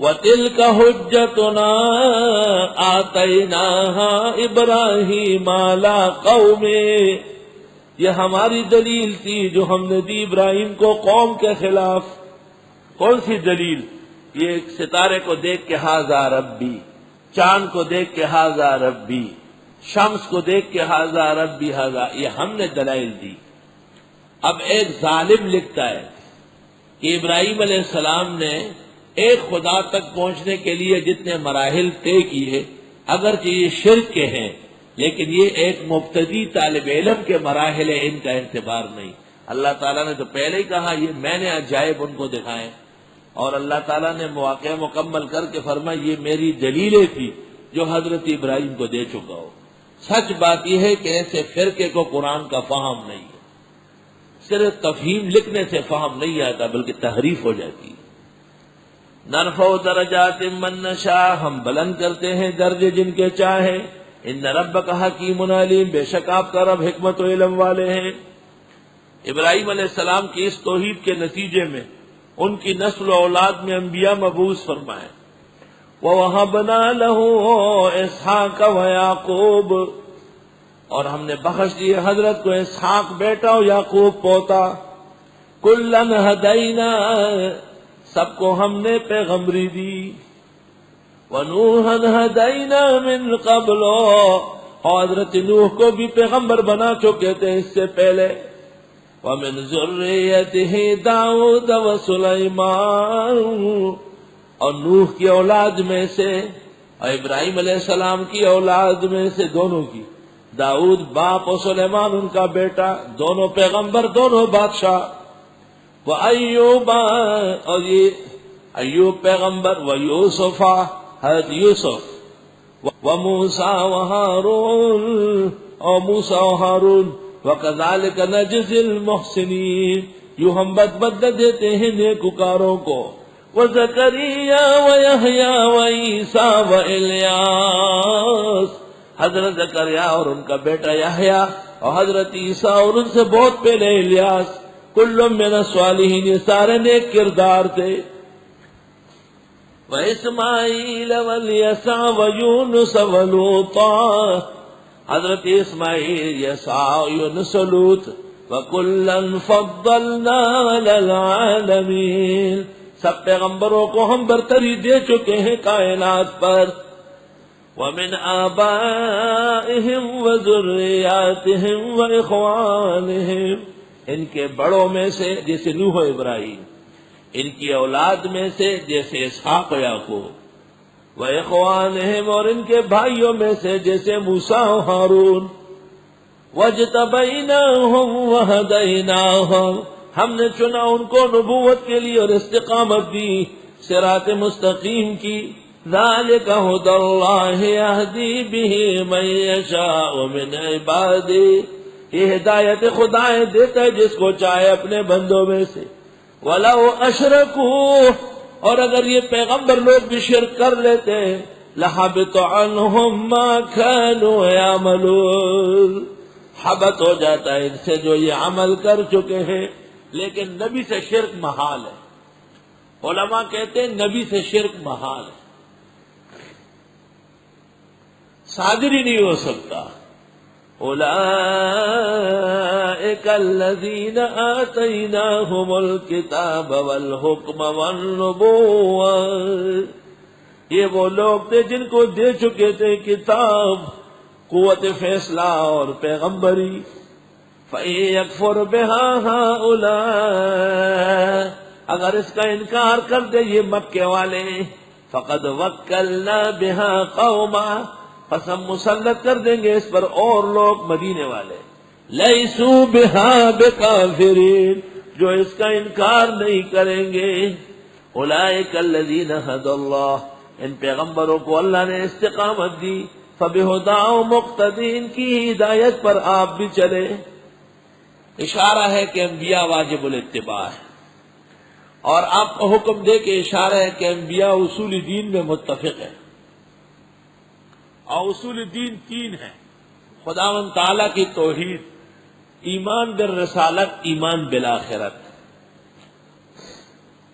وَتِلْكَ حُجَّتُنَا آتَيْنَاهَا إِبْرَاهِيمَ عَلَىٰ قَوْمِهِ، یہ ہماری دلیل تھی جو ہم نے دی ابراہیم کو قوم کے خلاف۔ کون سی دلیل؟ یہ ستارے کو دیکھ کے ھذا ربی، چاند کو دیکھ کے ھذا ربی، شمس کو دیکھ کے ھذا ربی ھذا، یہ ہم نے دلائل دی۔ اب ایک ظالم لکھتا ہے کہ ابراہیم علیہ السلام نے ایک خدا تک پہنچنے کے لیے جتنے مراحل طے کیے، اگرچہ یہ شرک کے ہیں لیکن یہ ایک مبتدی طالب علم کے مراحل ہیں، ان کا اعتبار نہیں۔ اللہ تعالیٰ نے تو پہلے ہی کہا یہ میں نے عجائب ان کو دکھائے، اور اللہ تعالیٰ نے مواقع مکمل کر کے فرمایا یہ میری دلیلیں تھی جو حضرت ابراہیم کو دے چکا ہو۔ سچ بات یہ ہے کہ ایسے فرقے کو قرآن کا فہم نہیں ہے، صرف تفہیم لکھنے سے فہم نہیں آتا بلکہ تحریف ہو جاتی ہے۔ نرفع درجات من نشاء، ہم بلند کرتے ہیں درجے جن کے چاہے۔ ان ربک حکیم علیم، بے شک آپ کا رب حکمت و علم والے ہیں۔ ابراہیم علیہ السلام کی اس توحید کے نتیجے میں ان کی نسل و اولاد میں انبیاء مبعوث فرمائے۔ وَوَهَبْنَا لَهُ إِسْحَاقَ وَيَعْقُوبَ، اور ہم نے بخش دیے حضرت کو اسحاق بیٹا اور یعقوب پوتا۔ کُلًّا هَدَيْنَا، سب کو ہم نے پیغمبری دی۔ وَنُوحًا هَدَيْنَا مِن قَبْلُ، اور حضرت نوح کو بھی پیغمبر بنا چکے تھے اس سے پہلے۔ وَمِن ذُرِّيَّتِهِ داؤد وَسُلَيْمَانُ، اور نوح کی اولاد میں سے اور ابراہیم علیہ السلام کی اولاد میں سے دونوں کی، داؤد باپ اور سلیمان ان کا بیٹا، دونوں پیغمبر دونوں بادشاہ۔ وَأَيُّوبَ، اور یہ ایوب پیغمبر، وَيُوسُفَ، حضرت یوسف، وَمُوسَى وَهَارُونَ، اور موسیٰ و ہارون۔ وَكَذَلِكَ نَجْزِي الْمُحْسِنِينَ، یوں ہم بدلہ دیتے ہیں نیکوکاروں کو۔ وَزَكَرِيَّا وَيَحْيَىٰ وَعِيسَىٰ وَإِلْيَاسَ، حضرت زکریا اور ان کا بیٹا یحییٰ، اور حضرت عیسیٰ اور ان سے بہت پہلے الیاس۔ کل من الصالحین، یہ سارے نیک کردار تھے۔ وَإِسْمَاعِيلَ وَالْيَسَعَ وَيُونُسَ وَلُوطًا، حضرت اسماعیل، یسع، یونس و لوط۔ وَكُلًّا فَضَّلْنَا عَلَى الْعَالَمِينَ، سب پیغمبروں کو ہم برتری دے چکے ہیں کائنات پر۔ وَمِنْ آبَائِهِمْ وَذُرِّيَّاتِهِمْ وَإِخْوَانِهِمْ، ان کے بڑوں میں سے جیسے نوح و ابراہیم، ان کی اولاد میں سے جیسے اسحاق و یعقوب، وَإِخْوَانِهِمْ، اور ان کے بھائیوں میں سے جیسے موسیٰ و ہارون۔ وَاجْتَبَيْنَاهُمْ وَهَدَيْنَاهُمْ، ہم نے چنا ان کو نبوت کے لیے اور استقامت دی، صراط مستقیم کی۔ ذَلِكَ هُدَى اللَّهِ يَهْدِي بِهِ مَن يَشَاءُ مِنْ عِبَادِهِ، یہ ہدایت خدا دیتا ہے جس کو چاہے اپنے بندوں میں سے۔ وَلَوْ أَشْرَكُوا، اور اگر یہ پیغمبر لوگ بھی شرک کر لیتے، لَحَبِطَ عَنْهُمْ مَا كَانُوا يَعْمَلُونَ، حبط ہو جاتا ہے ان سے جو یہ عمل کر چکے ہیں۔ لیکن نبی سے شرک محال ہے، علماء کہتے ہیں نبی سے شرک محال ہے، صادر ہی نہیں ہو سکتا۔ اولئک الذین آتیناہم الکتاب والحکم والنبوۃ، یہ وہ لوگ تھے جن کو دے چکے تھے کتاب، قوت فیصلہ اور پیغمبری۔ فَإِن يَكْفُرْ بِهَا هَؤُلَاءِ، اگر اس کا انکار کر دے یہ مکے والے، فَقَدْ وَكَّلْنَا بِهَا قَوْمًا، پس ہم مسلط کر دیں گے اس پر اور لوگ مدینے والے، لَيْسُوا بِهَا بِكَافِرِينَ، جو اس کا انکار نہیں کریں گے۔ اولئک الذین ھدی اللہ، ان پیغمبروں کو اللہ نے استقامت دی، فَبِهُدَاهُ مُقْتَدِينَ، کی ہدایت پر آپ بھی چلے۔ اشارہ ہے کہ انبیاء واجب الاتباع ہے، اور آپ کو حکم دے کے اشارہ ہے کہ انبیاء اصول دین میں متفق ہیں، اور اصول دین تین ہیں: خداوند تعالیٰ کی توحید، ایمان بالرسالت، ایمان بالآخرت۔